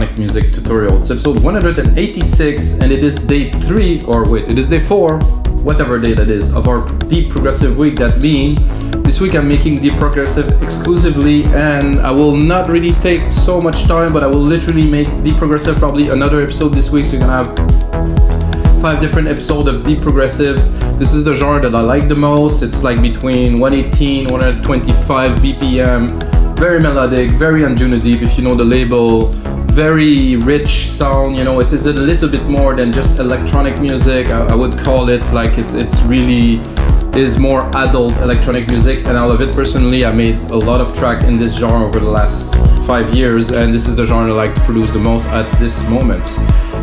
electronic music tutorial. It's episode 186 and it is day 3, or wait, it is day 4, whatever day that is, of our Deep Progressive week. That being, this week I'm making Deep Progressive exclusively, and I will not really take so much time, but I will literally make Deep Progressive probably another episode this week, so you're gonna have 5 different episodes of Deep Progressive. This is the genre that I like the most. It's like between 118, 125 BPM, very melodic, very Unison Deep, if you know the label, very rich sound, you know, it is a little bit more than just electronic music. I would call it like it's really is more adult electronic music, and I love it personally. I made a lot of track in this genre over the last 5 years, and this is the genre I like to produce the most at this moment.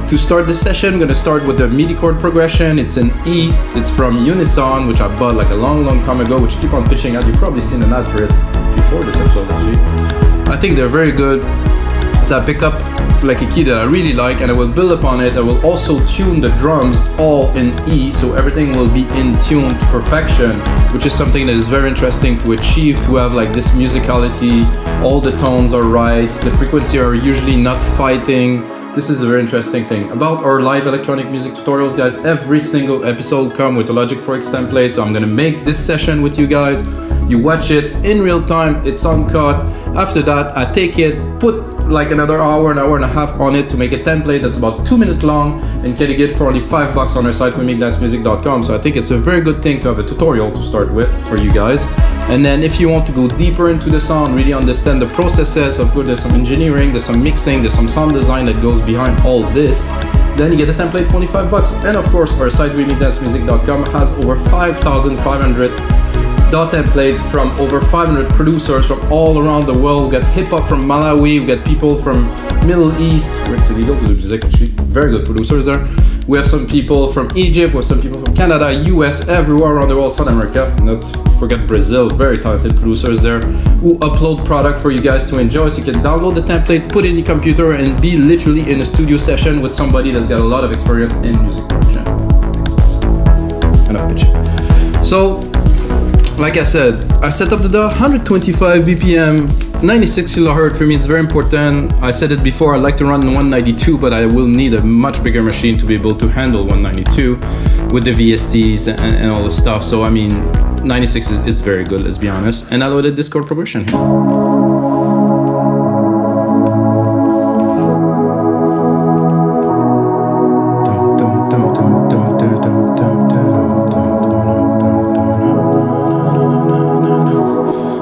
To start this session, I'm going to start with the MIDI chord progression. It's an E. It's from Unison, which I bought like a long time ago, which keep on pitching out. You've probably seen an ad for it before this episode actually. I think they're very good. So I pick up like a key that I really like, and I will build upon it. I will also tune the drums all in E, so everything will be in tune to perfection, which is something that is very interesting to achieve, to have like this musicality, all the tones are right, the frequency are usually not fighting. This is a very interesting thing about our live electronic music tutorials, guys. Every single episode come with a Logic Pro X template, so I'm gonna make this session with you guys. You watch it in real time, it's uncut. After that, I take it, put like another hour and a half on it to make a template that's about 2 minutes long, and get it for only $5 on our site, wemake-music.com. So I think it's a very good thing to have a tutorial to start with for you guys. And then if you want to go deeper into the sound, really understand the processes of good, there's some engineering, there's some mixing, there's some sound design that goes behind all this, then you get a template for only $5. And of course, our site, wemake-music.com, has over 5,500 dot templates from over 500 producers from all around the world. We got hip hop from Malawi, we got people from Middle East, where it's illegal to do music actually, very good producers there. We have some people from Egypt, we have some people from Canada, US, everywhere around the world, South America, not forget Brazil, very talented producers there who upload product for you guys to enjoy, so you can download the template, put it in your computer, and be literally in a studio session with somebody that's got a lot of experience in music production. Enough pitching. So, like I said, I set up the DAW 125 BPM, 96 kHz. For me, it's very important. I said it before, I like to run 192, but I will need a much bigger machine to be able to handle 192 with the VSTs and all the stuff. So, I mean, 96 is very good, let's be honest. And I loaded this chord progression here.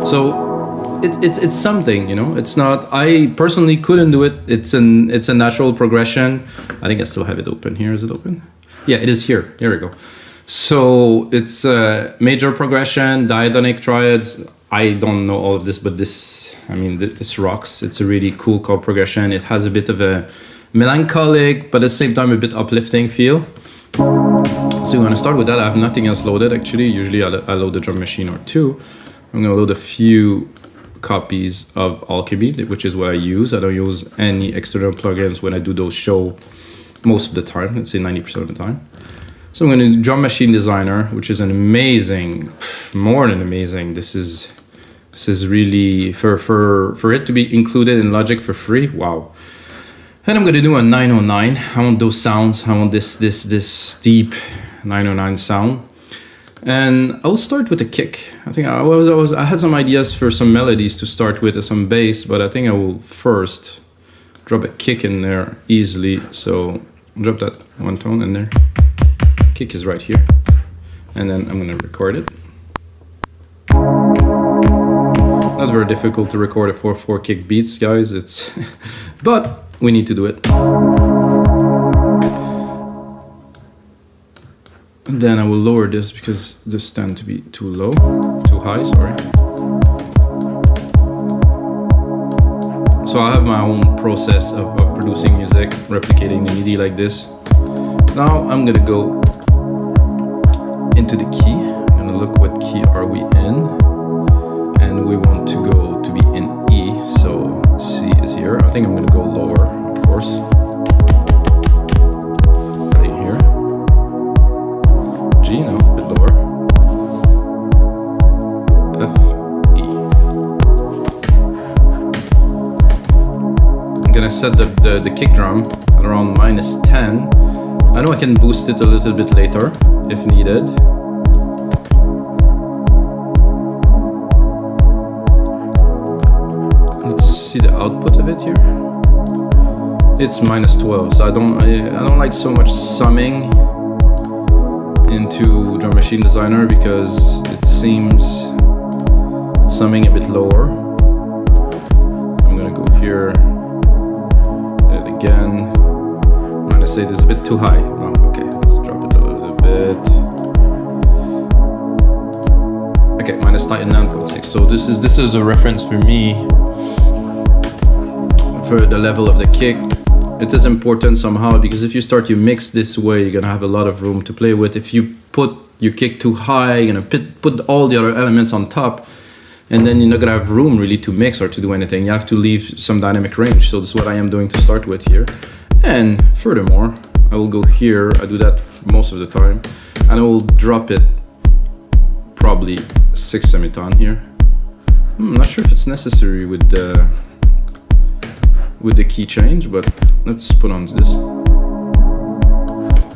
So it's something, you know. It's not, I personally couldn't do it. It's a natural progression. I think I still have it open here. Is it open? Yeah, it is here. Here we go. So it's a major progression, diatonic triads. I don't know all of this, but this, I mean, this rocks. It's a really cool chord progression. It has a bit of a melancholic, but at the same time a bit uplifting feel. So we're gonna start with that. I have nothing else loaded actually. Usually I load a drum machine or two. I'm gonna load a few copies of Alchemy, which is what I use. I don't use any external plugins when I do those shows most of the time, let's say 90% of the time. So I'm gonna do Drum Machine Designer, which is an amazing, more than amazing. This is really, for it to be included in Logic for free, wow. And I'm gonna do a 909. I want those sounds, I want this deep 909 sound. And I'll start with a kick. I think I had some ideas for some melodies to start with, some bass, but I think I will first drop a kick in there easily. So drop that one tone in there. Kick is right here. And then I'm gonna record it. Not very difficult to record a 4/4 kick beats, guys. It's, but we need to do it. And then I will lower this because this tends to be too low, too high, sorry. So I have my own process of producing music, replicating the MIDI like this. Now I'm gonna go into the key. I'm gonna look what key are we in. And we want to go to be in E, so C is here. I think I'm gonna go lower, of course. G, no, a bit lower. F, E. I'm gonna set the kick drum at around -10. I know I can boost it a little bit later if needed. Let's see the output of it here. It's -12, so I don't like so much summing into Drum Machine Designer because it seems it's summing a bit lower. I'm gonna go here, and again, -8 is a bit too high. Oh, okay, let's drop it a little bit. Okay, -9.6. So this is a reference for me for the level of the kick. It is important somehow because if you start your mix this way, you're gonna have a lot of room to play with. If you put your kick too high, you're gonna put all the other elements on top, and then you're not gonna have room really to mix or to do anything. You have to leave some dynamic range. So this is what I am doing to start with here. And furthermore, I will go here. I do that most of the time, and I will drop it probably 6 semitone here. I'm not sure if it's necessary with the key change, but let's put on this.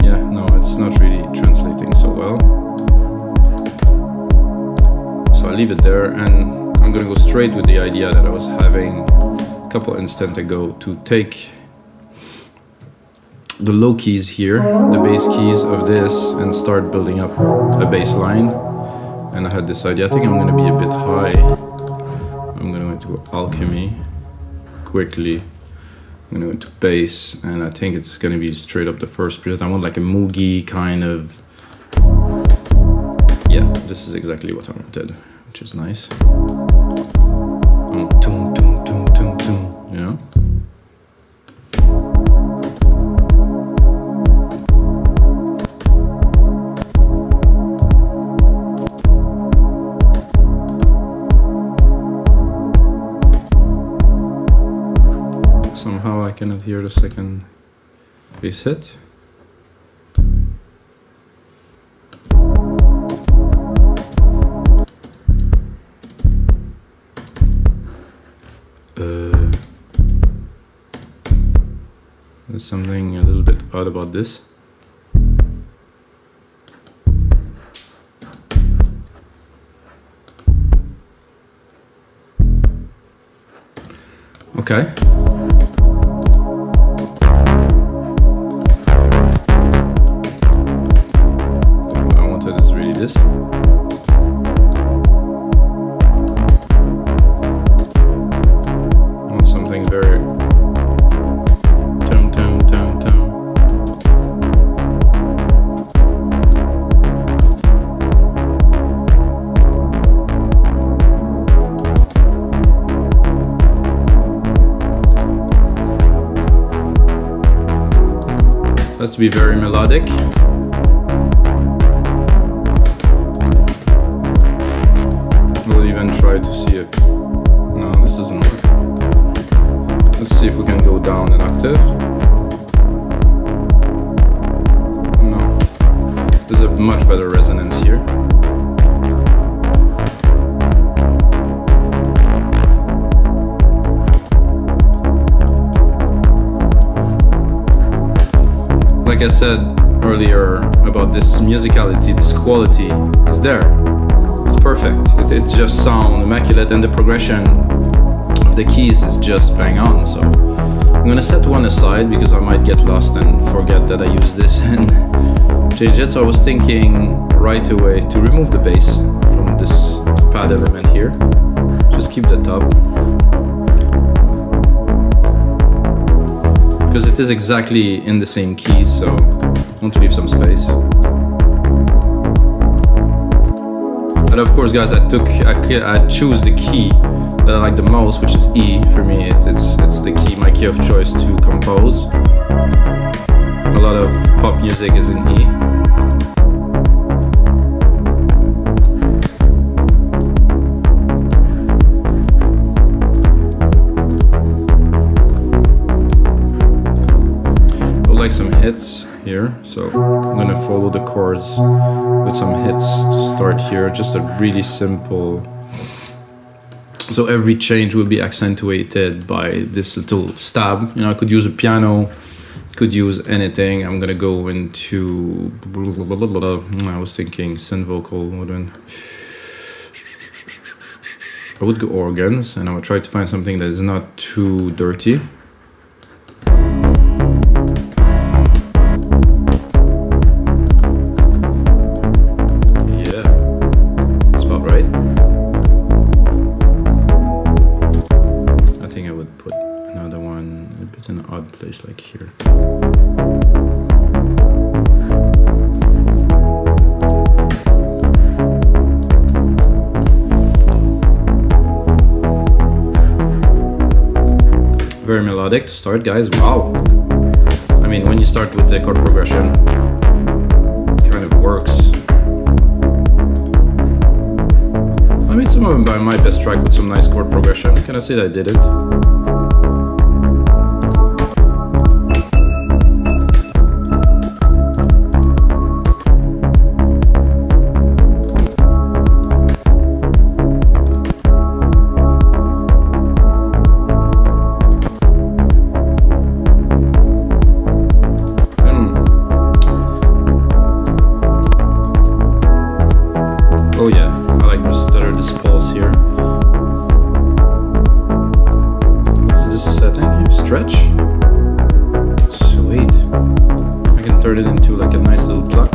Yeah, no, it's not really translating so well. So I leave it there, and I'm gonna go straight with the idea that I was having a couple instants ago to take the low keys here, the bass keys of this, and start building up a bass line. And I had this idea, I think I'm gonna be a bit high. I'm gonna go into alchemy quickly. I'm gonna go into bass, and I think it's gonna be straight up the first preset. I want like a moogie kind of. Yeah, this is exactly what I wanted, which is nice. Toom, toom, toom, toom, toom, you know? Somehow I cannot hear the second bass hit. There's something a little bit odd about this. Okay. This. I want something very tom tom tom tom. Has to be very melodic. We'll even try to see if... No, this doesn't work. Let's see if we can go down an octave. No. There's a much better resonance here. Like I said earlier about this musicality, this quality is there. Perfect. It's just sound immaculate, and the progression of the keys is just bang on. So I'm gonna set one aside because I might get lost and forget that I use this and change it. So I was thinking right away to remove the bass from this pad element here. Just keep the top, because it is exactly in the same keys, so I want to leave some space. And of course, guys, I choose the key that I like the most, which is E. For me, it's the key, my key of choice to compose. A lot of pop music is in E. I like some hits here, so I'm gonna follow the chords with some hits to start here. Just a really simple So every change will be accentuated by this little stab. You know, I could use a piano, could use anything. I'm gonna go into, I was thinking synth vocal. I would go organs, and I would try to find something that is not too dirty. Place like here. Very melodic to start, guys. Wow. I mean, when you start with the chord progression, it kind of works. I made some of my best track with some nice chord progression. Can I say that I did it? Oh yeah, I like this pulse here. What is this setting here? Stretch? Sweet. I can turn it into like a nice little pluck.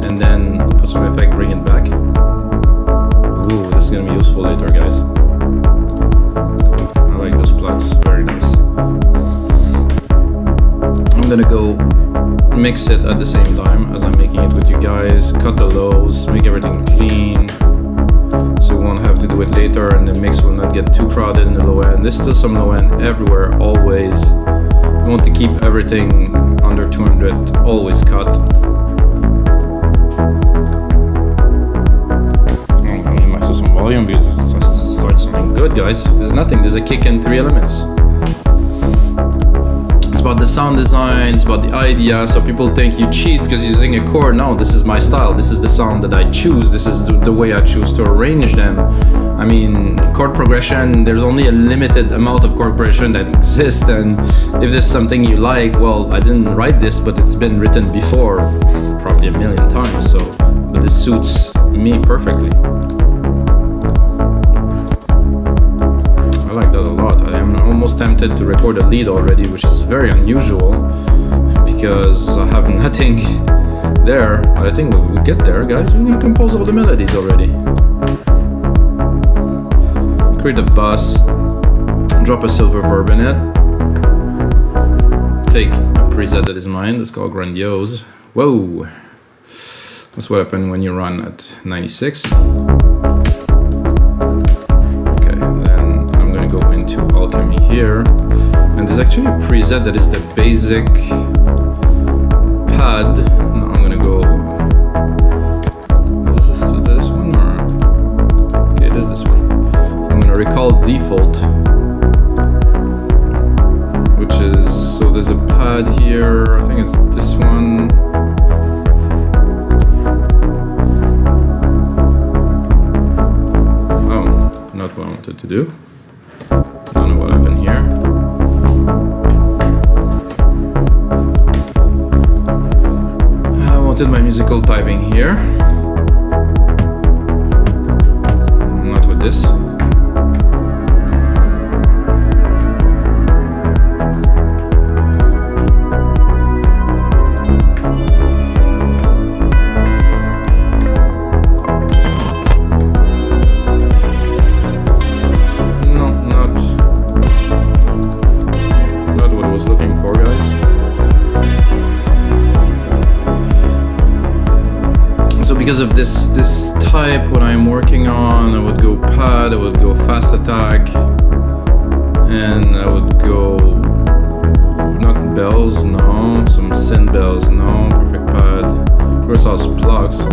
And then put some effect, bring it back. Ooh, this is gonna be useful later, guys. I like those plucks, very nice. I'm gonna go mix it at the same time as I'm making it with you guys, cut the lows, make everything clean, so we won't have to do it later and the mix will not get too crowded in the low end. There's still some low end everywhere, always. We want to keep everything under 200, always cut. I'm gonna mix up some volume because it starts sounding good, guys. There's nothing, there's a kick and 3 elements. About the sound design, it's about the idea. So people think you cheat because you're using a chord. No, this is my style. This is the sound that I choose. This is the way I choose to arrange them. I mean, chord progression, there's only a limited amount of chord progression that exists, and if there's something you like, well, I didn't write this, but it's been written before, probably a million times. So, but this suits me perfectly. I like that a lot. I am almost tempted to record a lead already, which is very unusual because I have nothing there. But I think we'll get there, guys. We're gonna compose all the melodies already. Create a bus, drop a silver verb in it, take a preset that is mine. That's called Grandiose. Whoa! That's what happens when you run at 96. Go into Alchemy here, and there's actually a preset that is the basic pad. No, I'm gonna go. Is this one or? Okay, it is this one. So I'm gonna recall default, which is, so there's a pad here. I think it's this one. Oh, not what I wanted to do. I don't know what happened here. I wanted my musical typing here. Not with this. Because of this type, when I'm working on, I would go pad, I would go fast attack, and I would go not bells, no, some synth bells, no, perfect pad, Versailles plugs, no.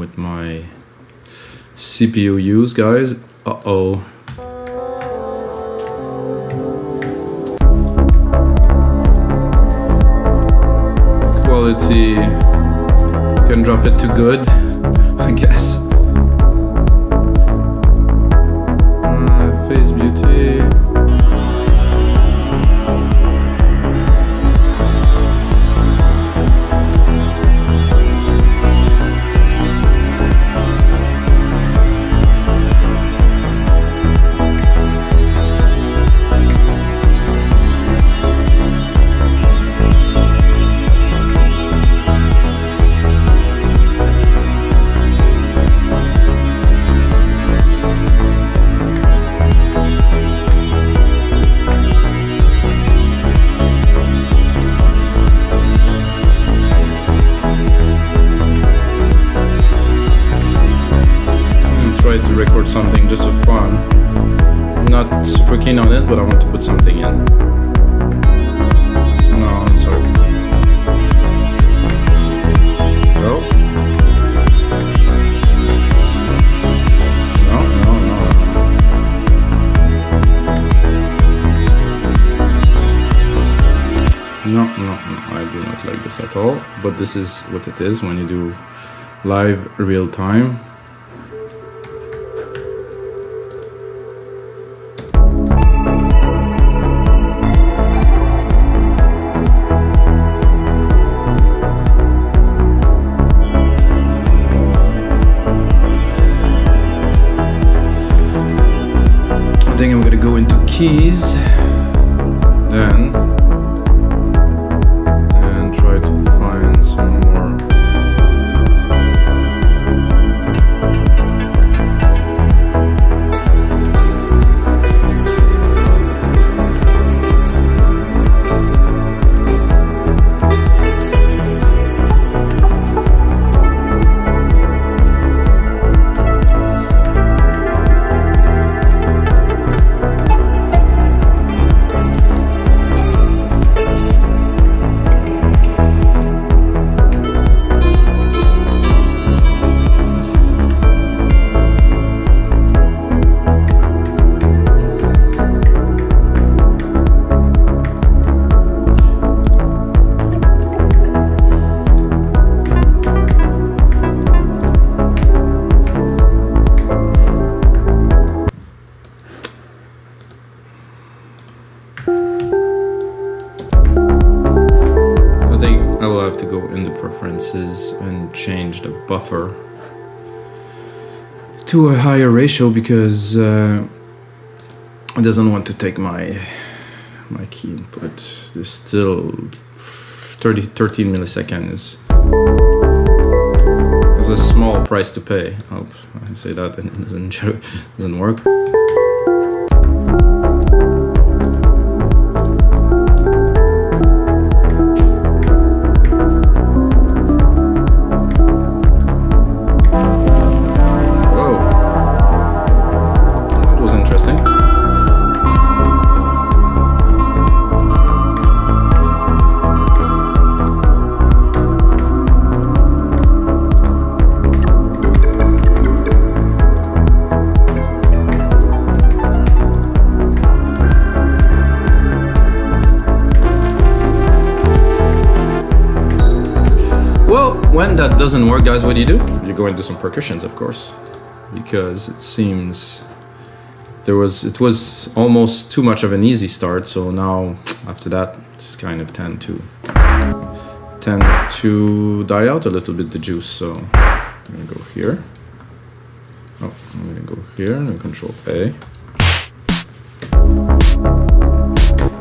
with my CPU use, guys. Uh-oh. Quality, can drop it to good, I guess. Phase beauty. To record something just for fun. I'm not super keen on it, but I want to put something in. No, sorry. No. No. No, I do not like this at all. But this is what it is when you do live real time. I think I'm gonna go into keys then and try to find some more. To go in the preferences and change the buffer to a higher ratio because it doesn't want to take my key input. There's still 13 milliseconds is a small price to pay. I hope I say that and it doesn't work. When that doesn't work, guys, what do? You go and do some percussions, of course, because it seems it was almost too much of an easy start. So now after that, it's kind of tend to die out a little bit, the juice. So I'm gonna go here. Oh, I'm gonna go here and Control A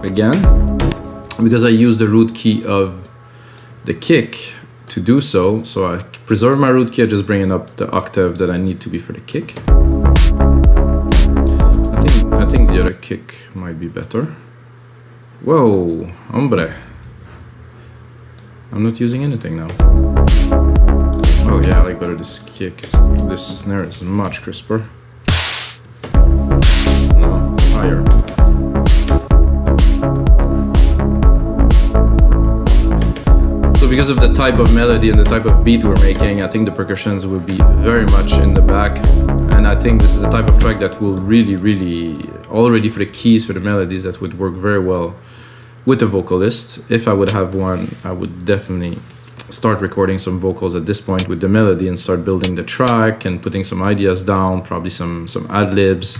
again, because I use the root key of the kick to do so. So I preserve my root key, I just bring it up the octave that I need to be for the kick. I think the other kick might be better. Whoa, hombre. I'm not using anything now. Oh yeah, I like better this kick. This snare is much crisper. No, higher. because of the type of melody and the type of beat we're making, I think the percussions will be very much in the back. And I think this is the type of track that will really, already for the keys, for the melodies, that would work very well with a vocalist. If I would have one, I would definitely start recording some vocals at this point with the melody and start building the track and putting some ideas down, probably some ad-libs.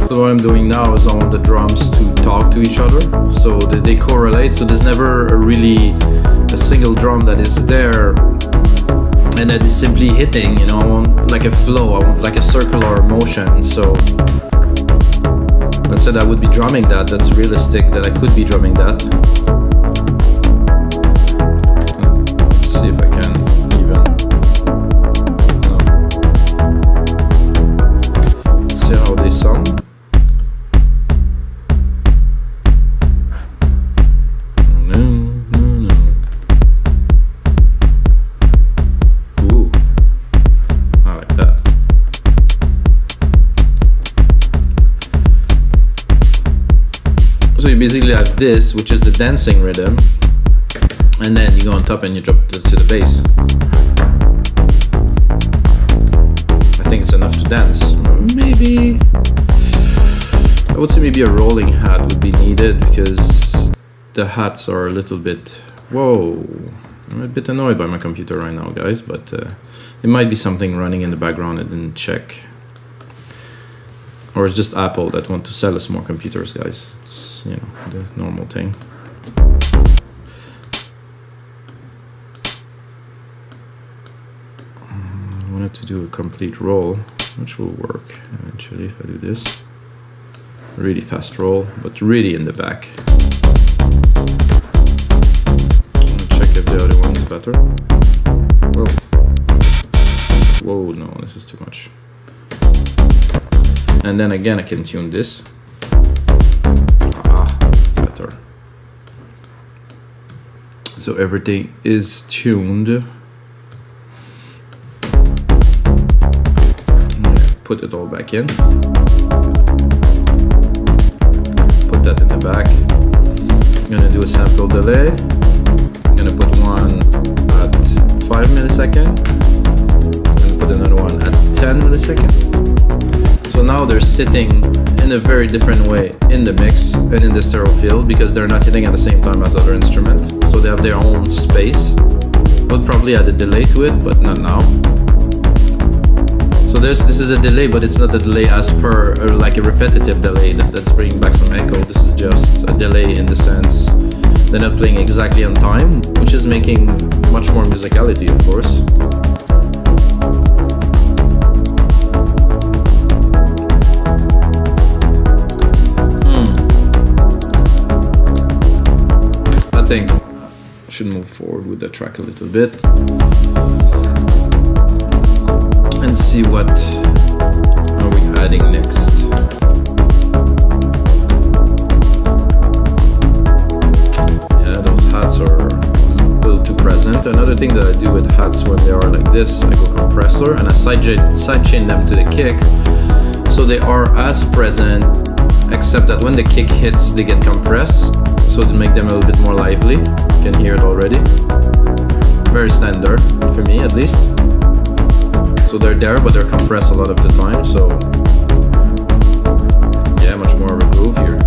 So what I'm doing now is I want the drums to talk to each other, so that they correlate, so there's never a single drum that is there and that is simply hitting, you know. I want like a flow, I want like a circular motion. So let's say I would be drumming that, that's realistic that I could be drumming that. Let's see if I can even, see how they sound. So you basically have this, which is the dancing rhythm, and then you go on top and you drop to the bass. I think it's enough to dance. Maybe I would say maybe a rolling hat would be needed, because the hats are a little bit, whoa, I'm a bit annoyed by my computer right now, guys, but it might be something running in the background I didn't check. Or it's just Apple that want to sell us more computers, guys. It's, you know, the normal thing. I wanted to do a complete roll, which will work eventually if I do this. Really fast roll, but really in the back. I'm gonna check if the other one is better. Whoa. Whoa, no, this is too much. And then again I can tune this. Better. So everything is tuned. Put it all back in. Put that in the back. I'm gonna do a sample delay. I'm gonna put one at 5 milliseconds. I'm gonna put another one at 10 milliseconds. So now they're sitting in a very different way in the mix and in the stereo field, because they're not hitting at the same time as other instruments. So they have their own space. We'll probably add a delay to it, but not now. So this is a delay, but it's not a delay as per, or like a repetitive delay that's bringing back some echo. This is just a delay in the sense they're not playing exactly on time, which is making much more musicality, of course. I think I should move forward with the track a little bit and see what are we adding next. Yeah, those hats are a little too present. Another thing that I do with hats when they are like this, I go compressor and I sidechain them to the kick, So they are as present, except that when the kick hits, they get compressed, so to make them a little bit more lively. You can hear it already. Very standard, for me at least. So they're there, but they're compressed a lot of the time, so yeah, much more of a groove here.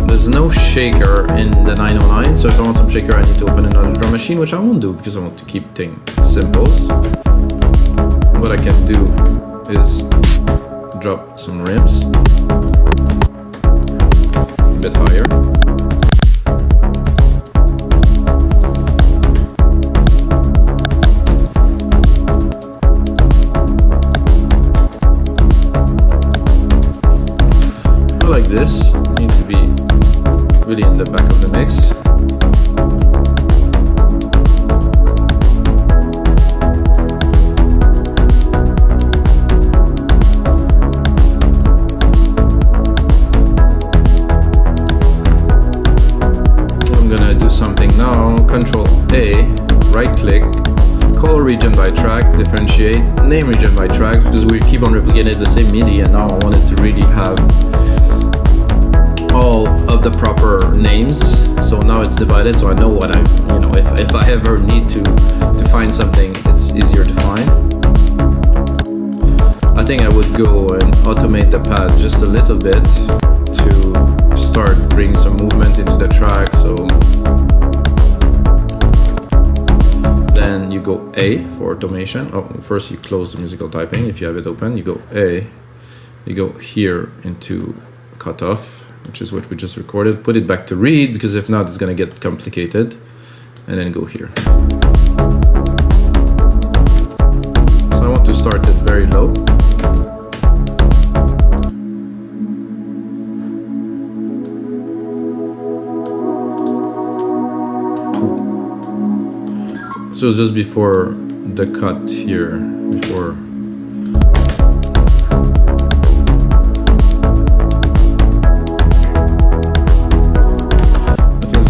There's no shaker in the 909, so if I want some shaker I need to open another drum machine, which I won't do because I want to keep things simples. What I can do is drop some rims a bit higher. Like this, need to be really in the back of the mix. I'm gonna do something now. Control A, right click, call region by track, differentiate, name region by tracks, because we keep on replicating the same MIDI, and now I wanted to really have all of the proper names, so now it's divided, so I know what if I ever need to find something, it's easier to find. I think I would go and automate the pad just a little bit to start bringing some movement into the track. So then you go A for automation. Oh, first you close the musical typing if you have it open. You go A, you go here into cutoff, which is what we just recorded. Put it back to read, because if not, it's gonna get complicated. And then go here. So I want to start it very low. So just before the cut here, before.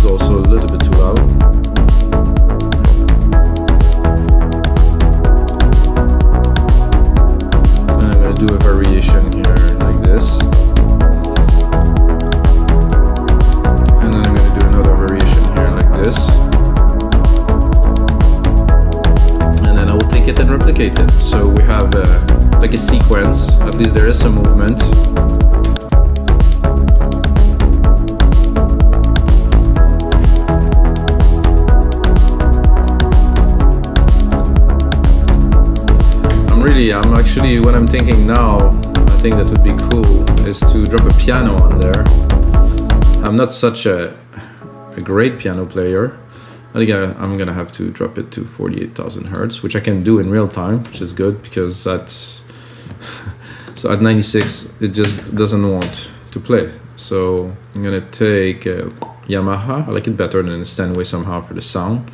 Also a little bit too loud. And I'm going to do a variation here like this. And then I'm going to do another variation here like this. And then I will take it and replicate it. So we have like a sequence, at least there is some movement. I'm actually, what I'm thinking now, I think that would be cool, is to drop a piano on there. I'm not such a great piano player. I think I'm gonna have to drop it to 48,000 hertz, which I can do in real time, which is good, because that's so at 96 it just doesn't want to play. So I'm gonna take Yamaha. I like it better than a Steinway somehow for the sound.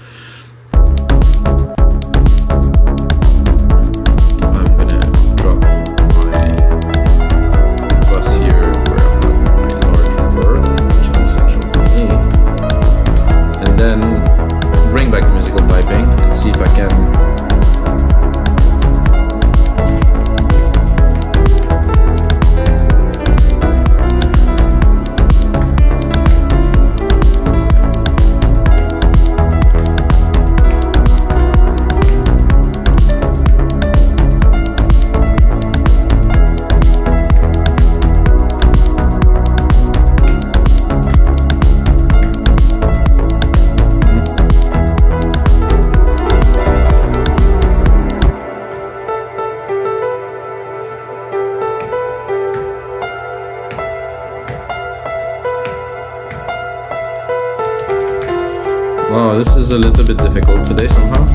Wow, this is a little bit difficult today somehow.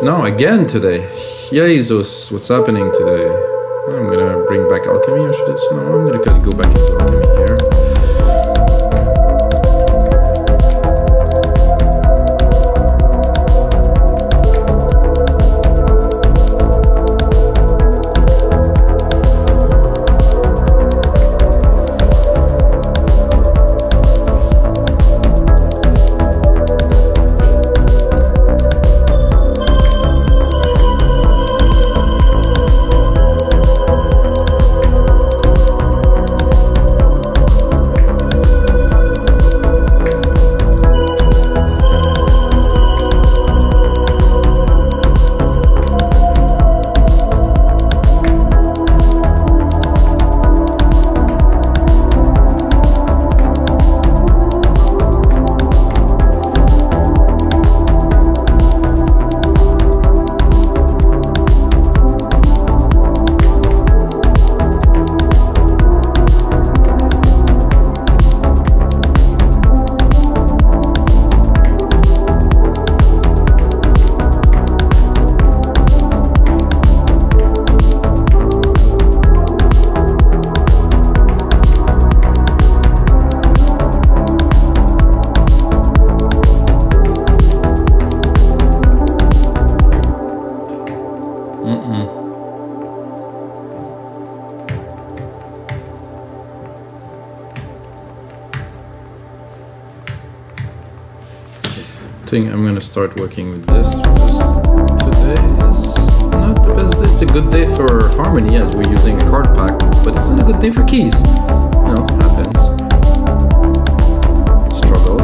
No, again today. Jesus, what's happening today? I'm gonna bring back alchemy, or should I? No, I'm gonna go back into alchemy here. I'm gonna start working with this because today is not the best day. It's a good day for harmony as we're using a chord pack, but it's not a good day for keys. You know, happens. Struggle.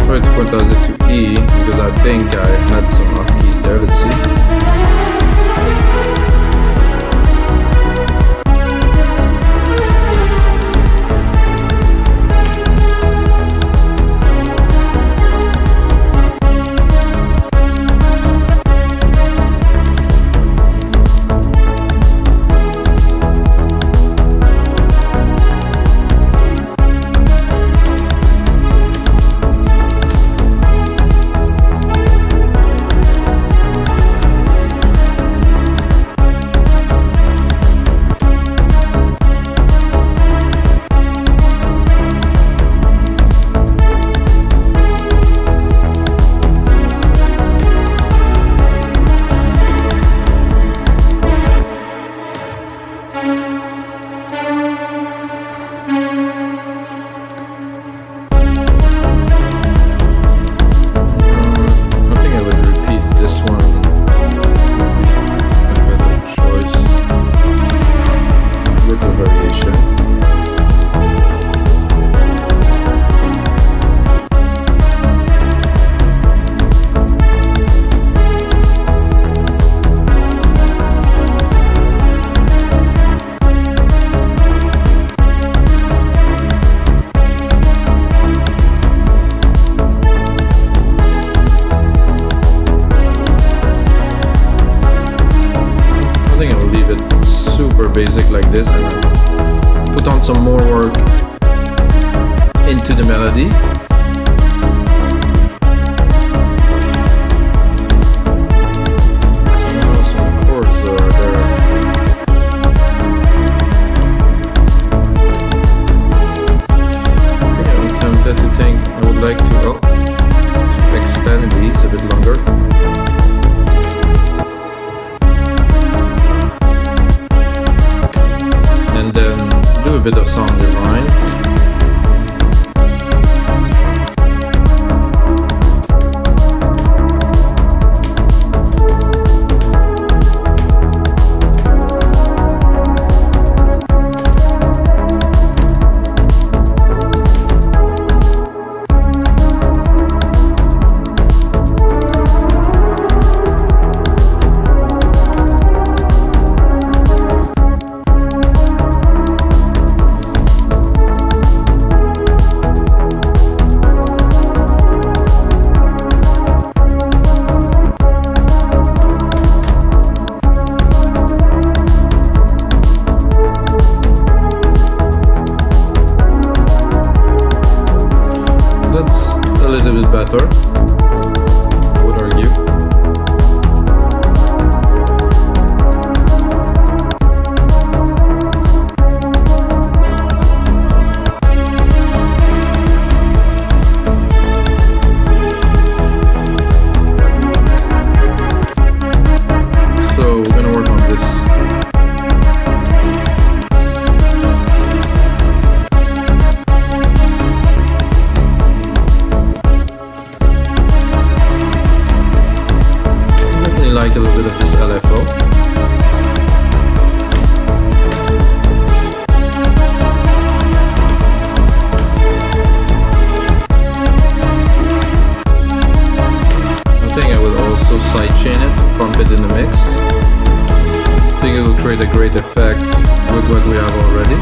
Try to quantize it to E because I think I had some off keys there. Let's see. Basic like this and put on some more work into the melody. Some chords are there. a bit of sound design. Better, I would argue. So we're gonna work on this. Like a little bit of this LFO. I think I will also sidechain it, pump it in the mix. I think it will create a great effect with what we have already.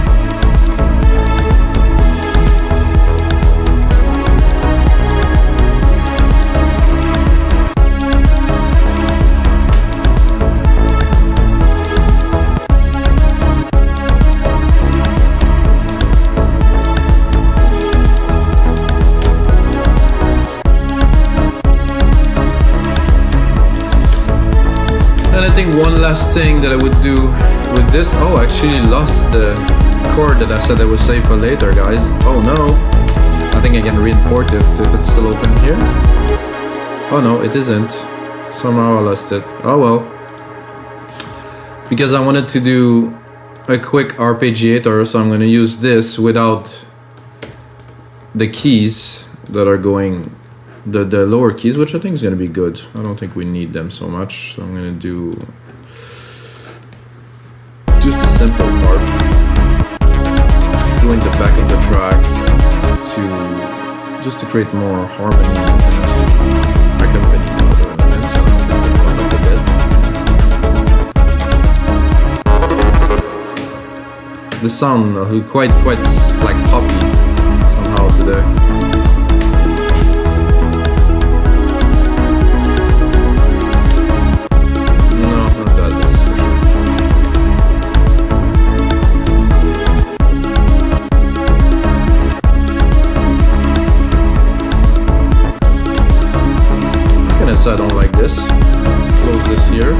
And I think one last thing that I would do with this, oh, I actually lost the chord that I said I would save for later, guys. Oh no, I think I can re-import it if it's still open here. Oh no, it isn't. Somehow I lost it. Oh well. Because I wanted to do a quick arpeggiator, so I'm going to use this without the keys that are going, the lower keys, which I think is going to be good. I don't think we need them so much, so I'm going to do just a simple part, doing the back of the track just to create more harmony and accompany other elements. So I'm just going to pump up a bit. The sound quite like poppy somehow today. I don't like this. Close this here.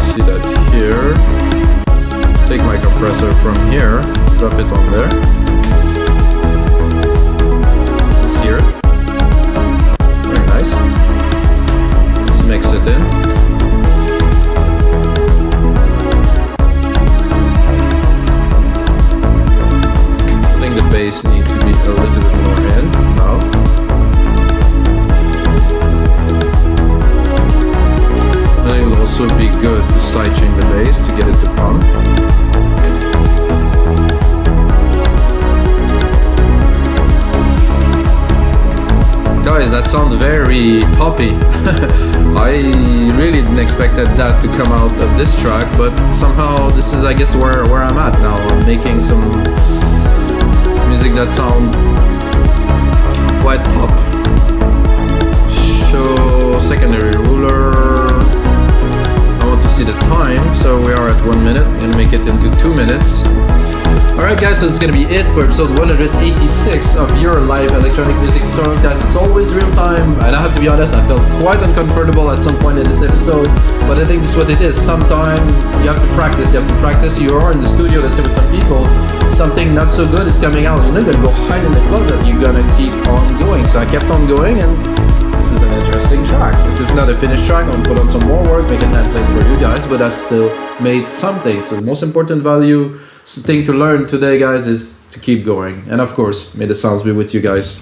See that here. Take my compressor from here, drop it on there. Let's hear it. Very nice. Let's mix it in. Bass needs to be a little bit more in now. And it will also be good to sidechain the bass to get it to pump. Guys, that sounds very poppy. I really didn't expect that to come out of this track, but somehow this is, I guess, where I'm at now. I'm making some music that sound quite pop. Show secondary ruler. I want to see the time, so we are at 1 minute. I'm gonna make it into 2 minutes. Alright guys, so it's gonna be it for episode 186 of your live electronic music tutorials. Guys, it's always real time, and I have to be honest, I felt quite uncomfortable at some point in this episode, but I think this is what it is. Sometimes you have to practice, you are in the studio, let's say with some people, something not so good is coming out, you're not gonna go hide in the closet, you're gonna keep on going. So I kept on going, and is an interesting track. It is not a finished track. I'm gonna put on some more work, make a template for you guys, but I still made something. So the most important thing to learn today, guys, is to keep going. And of course, may the sounds be with you guys.